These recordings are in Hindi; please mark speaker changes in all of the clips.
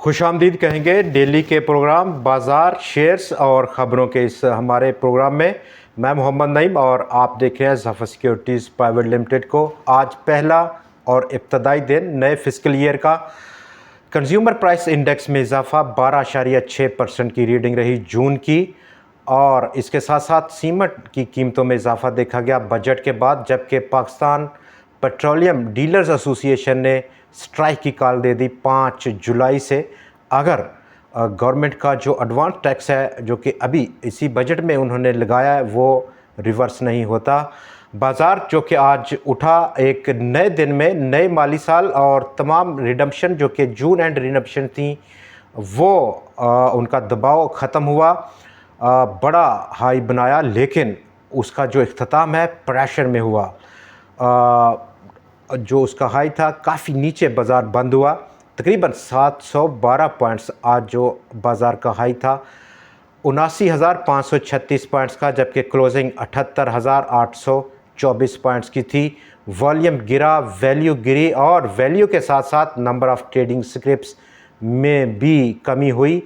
Speaker 1: खुशामदीद कहेंगे डेली के प्रोग्राम बाज़ार शेयर्स और ख़बरों के इस हमारे प्रोग्राम में। मैं मोहम्मद नईम और आप देख रहे हैं ज़फ़र सिक्योरिटीज़ प्राइवेट लिमिटेड को। आज पहला और इब्तदाई दिन नए फिस्कल ईयर का। कंज्यूमर प्राइस इंडेक्स में इजाफा 12.6% की रीडिंग रही जून की, और इसके साथ साथ सीमेंट की कीमतों में इजाफा देखा गया बजट के बाद, जबकि पाकिस्तान पेट्रोलियम डीलर्स एसोसिएशन ने स्ट्राइक की कॉल दे दी 5 जुलाई से। अगर गवर्नमेंट का जो एडवांस टैक्स है जो कि अभी इसी बजट में उन्होंने लगाया है वो रिवर्स नहीं होता। बाज़ार जो कि आज उठा एक नए दिन में, नए माली साल और तमाम रिडम्पशन जो कि जून एंड रिडम्पशन थी वो उनका दबाव ख़त्म हुआ, बड़ा हाई बनाया, लेकिन उसका जो इख्तिताम है प्रेशर में हुआ। जो उसका हाई था काफ़ी नीचे बाज़ार बंद हुआ, तकरीबन 712 पॉइंट्स आज जो बाज़ार का हाई था 79,536 पॉइंट्स का, जबकि क्लोजिंग 78,824 पॉइंट्स की थी। वॉल्यूम गिरा, वैल्यू गिरी, और वैल्यू के साथ साथ नंबर ऑफ़ ट्रेडिंग स्क्रिप्ट्स में भी कमी हुई,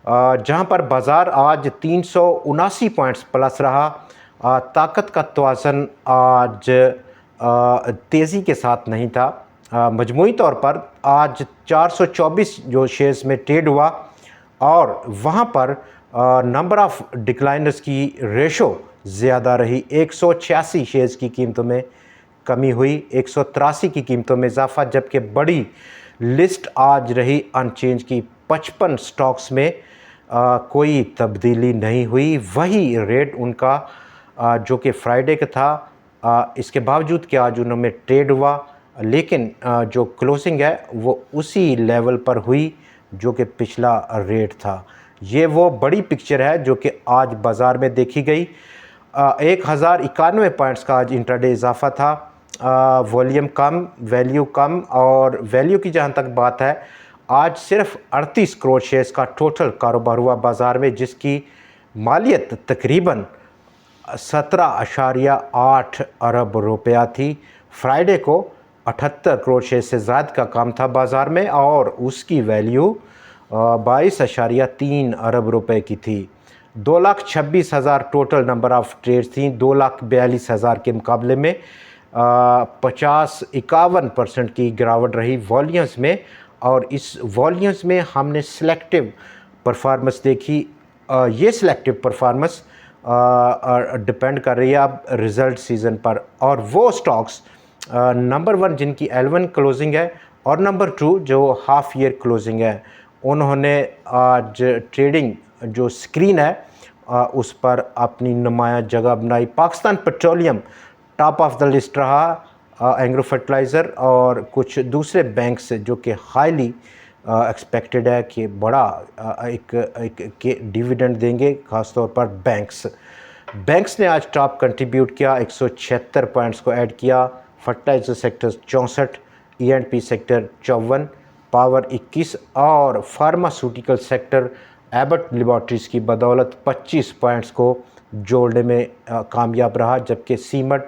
Speaker 1: जहां पर बाज़ार आज 379 पॉइंट्स प्लस रहा। ताकत का तवाज़न आज तेज़ी के साथ नहीं था। मजमूई तौर पर आज 424 जो शेयर्स में ट्रेड हुआ, और वहाँ पर नंबर ऑफ़ डिक्लाइनर्स की रेशो ज़्यादा रही। 186 शेयर्स की कीमतों में कमी हुई, 183 की कीमतों में इजाफा, जबकि बड़ी लिस्ट आज रही अनचेंज की। 55 स्टॉक्स में कोई तब्दीली नहीं हुई, वही रेट उनका जो कि फ्राइडे का था। इसके बावजूद कि आज उनमें ट्रेड हुआ, लेकिन जो क्लोजिंग है वो उसी लेवल पर हुई जो कि पिछला रेट था। ये वो बड़ी पिक्चर है जो कि आज बाज़ार में देखी गई। 1091 पॉइंट्स का आज इंट्राडे इजाफा था। वॉल्यूम कम, वैल्यू कम, और वैल्यू की जहाँ तक बात है आज सिर्फ 38 करोड़ शेयर्स का टोटल कारोबार हुआ बाज़ार में, जिसकी मालियत तकरीबन 17.8 अरब रुपया थी। फ्राइडे को 78 करोड़ शेयर से ज़्यादा का काम था बाज़ार में, और उसकी वैल्यू 22.3 अरब रुपए की थी। 2,26,000 टोटल नंबर ऑफ़ ट्रेड्स थी, 2,42,000 के मुकाबले में 51% की गिरावट रही वॉल्यूम्स में। और इस वॉल्यूम्स में हमने सिलेक्टिव परफॉर्मेंस देखी। ये सिलेक्टिव परफॉर्मेंस डिपेंड कर रही है अब रिज़ल्ट सीज़न पर, और वो स्टॉक्स नंबर 1 जिनकी L1 क्लोजिंग है और नंबर 2 जो हाफ ईयर क्लोजिंग है, उन्होंने आज ट्रेडिंग जो स्क्रीन है उस पर अपनी नुमायां जगह बनाई। Pakistan petroleum top of the list रहा, एंग्रो फर्टिलाइज़र और कुछ दूसरे बैंक्स जो कि हाईली एक्सपेक्टेड है कि बड़ा एक डिविडेंड देंगे, ख़ासतौर पर बैंक्स ने आज टॉप कंट्रीब्यूट किया, 176 पॉइंट्स को ऐड किया। Fertiliser sector 64, E&P sector 54, power 21, और फार्मास्यूटिकल सेक्टर एबट लेबॉरेटरीज़ की बदौलत 25 पॉइंट्स को जोड़ने में कामयाब रहा, जबकि सीमेंट,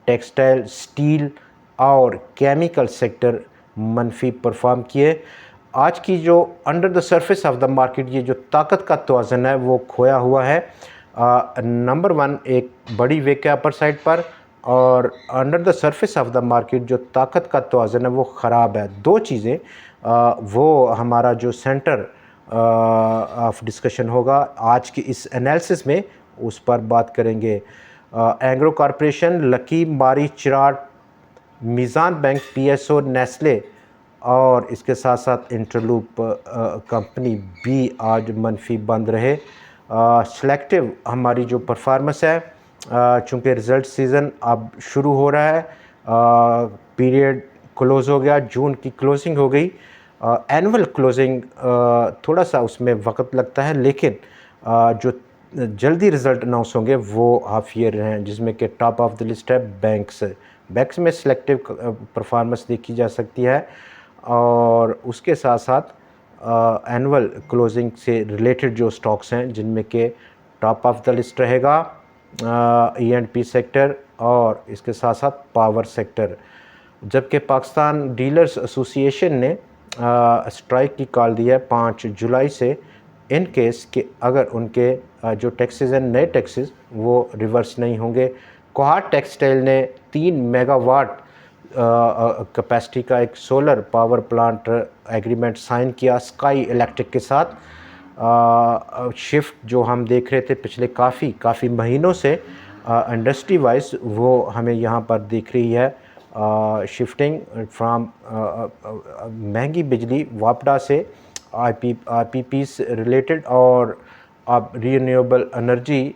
Speaker 1: टेक्सटाइल, स्टील और केमिकल सेक्टर मनफी परफॉर्म किए। आज की जो under the surface of the market ये जो ताकत का तवाज़न है वो खोया हुआ है। नंबर 1 एक बड़ी वेक है अपर साइड पर, और under the surface of the market जो ताकत का तवाज़न है वो ख़राब है। दो चीज़ें वो हमारा जो सेंटर ऑफ डिस्कशन होगा आज की इस एनालिसिस में, उस पर बात करेंगे। एंग्रो कॉरपोरेशन, लकी, मारी, चिराग, मीज़ान बैंक, PSO, नेस्ले और इसके साथ साथ इंटरलूप कंपनी भी आज मनफी बंद रहे। सिलेक्टिव हमारी जो परफॉर्मेंस है, चूँकि रिज़ल्ट सीज़न अब शुरू हो रहा है, पीरियड क्लोज़ हो गया, जून की क्लोजिंग हो गई। एनुअल क्लोजिंग थोड़ा सा उसमें वक्त लगता है, लेकिन जो जल्दी रिज़ल्ट अनाउंस होंगे वो हाफ ईयर हैं, जिसमें कि टॉप ऑफ द लिस्ट है बैंक्स में सिलेक्टिव परफॉर्मेंस देखी जा सकती है, और उसके साथ साथ एनुअल क्लोजिंग से रिलेटेड जो स्टॉक्स हैं जिनमें के टॉप ऑफ द लिस्ट रहेगा E&P सेक्टर और इसके साथ साथ पावर सेक्टर। जबकि पाकिस्तान डीलर्स एसोसिएशन ने स्ट्राइक की कॉल दी है 5 जुलाई से, इन केस कि अगर उनके जो टैक्सेस हैं, नए टैक्सेस, वो रिवर्स नहीं होंगे। कोहाट टेक्सटाइल ने 3 मेगावाट कैपेसिटी का एक solar power plant agreement sign किया स्काई इलेक्ट्रिक के साथ। शिफ्ट जो हम देख रहे थे पिछले काफ़ी महीनों से इंडस्ट्री वाइज, वो हमें यहाँ पर दिख रही है। शिफ्टिंग फ्राम महंगी बिजली वापडा से आईपीपीस रिलेटेड, और अब रीन्यूएबल एनर्जी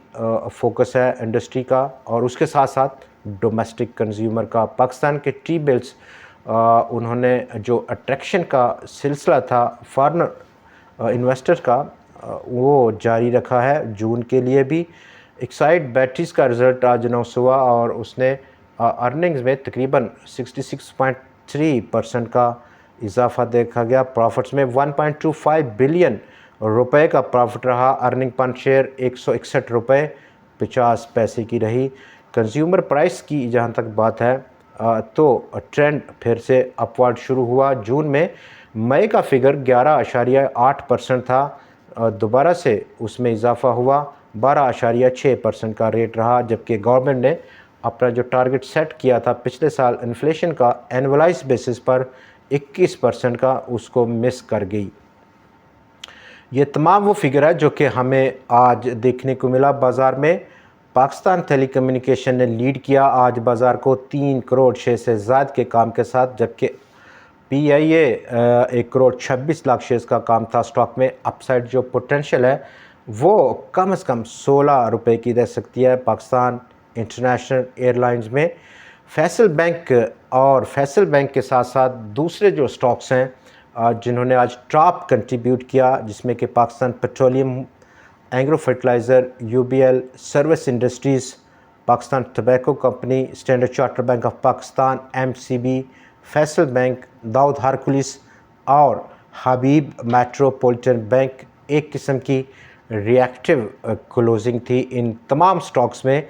Speaker 1: फोकस है इंडस्ट्री का, और उसके साथ साथ डोमेस्टिक कंज्यूमर का। पाकिस्तान के टी बिल्स उन्होंने जो अट्रैक्शन का सिलसिला था फॉरेनर इन्वेस्टर का, वो जारी रखा है जून के लिए भी। एक्साइड बैटरीज का रिज़ल्ट आज अनाउंस हुआ और उसने अर्निंग्स में तकरीबन 66.3% का इजाफा देखा गया। प्रॉफिट्स में 1.25 बिलियन रुपए का प्रॉफिट रहा। अर्निंग पर शेयर 161 रुपये 50 पैसे की रही। कंज्यूमर प्राइस की जहाँ तक बात है तो ट्रेंड फिर से अपवर्ड शुरू हुआ। जून में मई का फिगर 11.8% था, दोबारा से उसमें इजाफा हुआ, 12.6% का रेट रहा, जबकि गवर्नमेंट ने अपना जो टारगेट सेट किया था पिछले साल इन्फ्लेशन का एनुअलाइज बेसिस पर 21% का, उसको मिस कर गई। ये तमाम वो फिगर है जो कि हमें आज देखने को मिला बाज़ार में। पाकिस्तान टेलीकम्युनिकेशन ने लीड किया आज बाज़ार को 3 करोड़ शेयर से ज़्यादा के काम के साथ, जबकि पीआईए 1 करोड़ 26 लाख शेयर्स का काम था। स्टॉक में अपसाइड जो पोटेंशियल है वो कम से कम 16 रुपये की रह सकती है। पाकिस्तान इंटरनेशनल एयरलाइंस में फैसल बैंक और फैसल बैंक के साथ साथ दूसरे जो स्टॉक्स हैं जिन्होंने आज टॉप कंट्रीब्यूट किया, जिसमें कि Pakistan Petroleum, Agro Fertilizer, UBL, Service Industries, Pakistan Tobacco Company, Standard Charter Bank of Pakistan, MCB, Faysal Bank, Dawood Hercules और हबीब मेट्रोपॉलिटन बैंक। एक किस्म की रिएक्टिव क्लोजिंग थी इन तमाम स्टॉक्स में।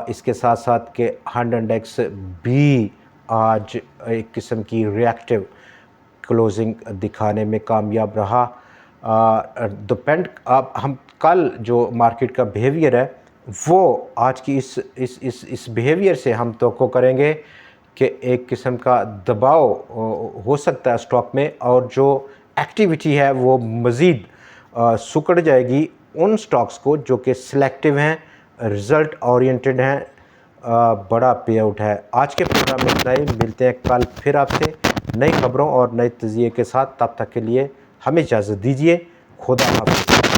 Speaker 1: इसके साथ साथ के 100 इंडेक्स भी आज एक किस्म की रिएक्टिव क्लोजिंग दिखाने में कामयाब रहा। डिपेंड अब हम कल जो मार्केट का बिहेवियर है वो आज की इस बिहेवियर से हम तवक्को करेंगे कि एक किस्म का दबाव हो सकता है स्टॉक में, और जो एक्टिविटी है वो मज़ीद सुकड़ जाएगी उन स्टॉक्स को जो कि सिलेक्टिव हैं, रिज़ल्ट ओरिएंटेड हैं, बड़ा पे आउट है। आज के प्रोग्राम में इतना ही। मिलते हैं कल फिर आपसे नई खबरों और नए तज़िये के साथ। तब तक के लिए हमें इजाज़त दीजिए। खुदा हाफ़िज़।